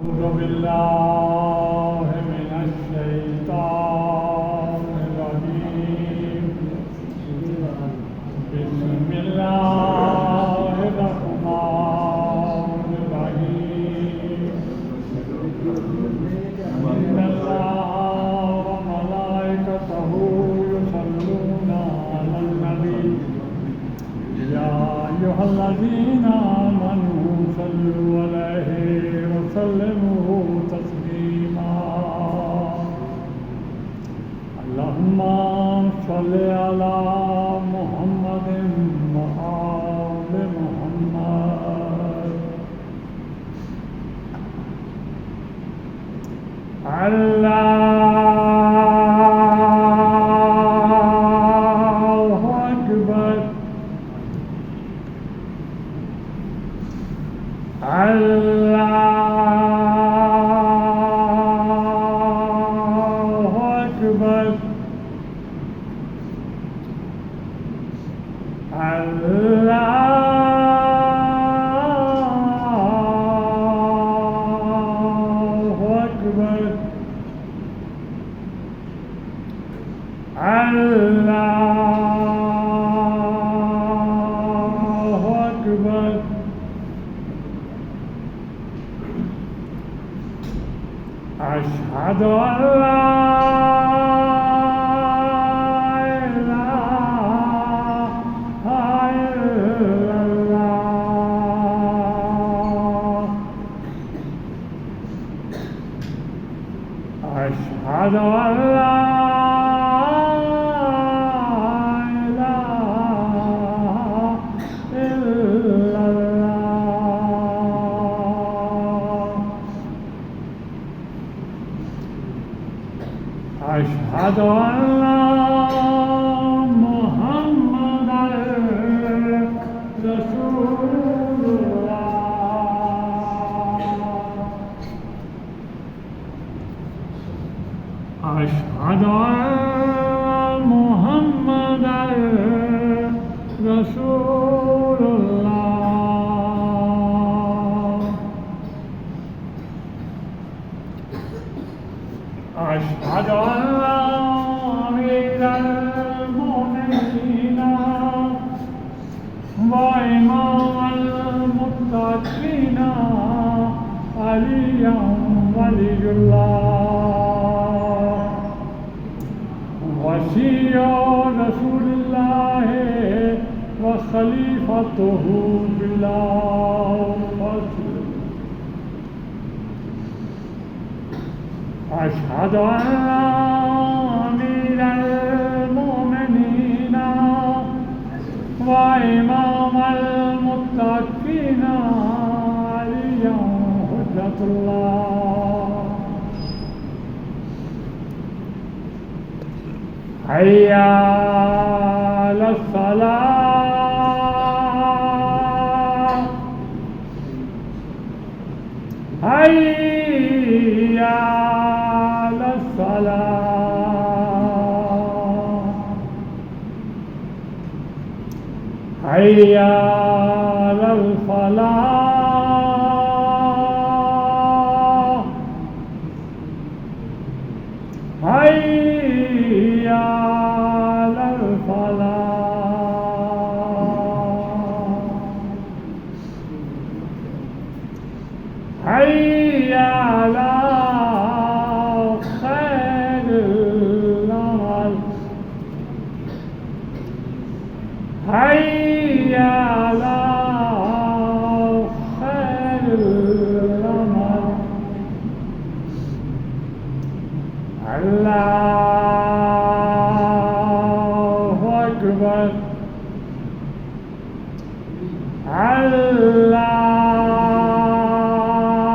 أعوذ بالله من الشيطان الرجيم. بسم الله الرحمن الرحيم. إن الله وملائكته يصلون على النبي يا أيها الذين آمنوا صلوا عليه وسلموا تسليما. اللهم صل على محمد وآل محمد. الله أكبر. الله أكبر. الله أكبر. الله أكبر. أشهد أن لا إله إلا الله. أشهد أن لا إله إلا الله. أشهد أن محمدًا رسول الله. أشهد أن محمدًا رسول الله. أشهد أن أمير المؤمنين وإمام المتقين علي ولي الله وصي رسول الله وخليفته بلا فصل. أشهد أن أمير المؤمنين وإمام المتقين علي حجة الله. حي على الصلاة. حي على الصلاة. حي على الفلاح. حي على الفلاح. حي على خير العمل. حي على خير العمل. الله أكبر.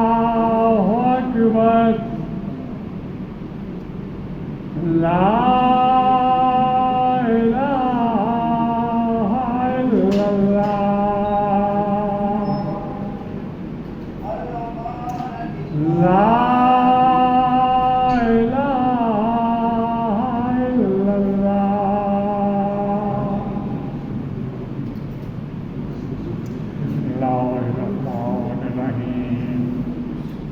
الله أكبر. لا إله إلا الله. لا إله إلا الله. بسم الله الرحمن الرحيم.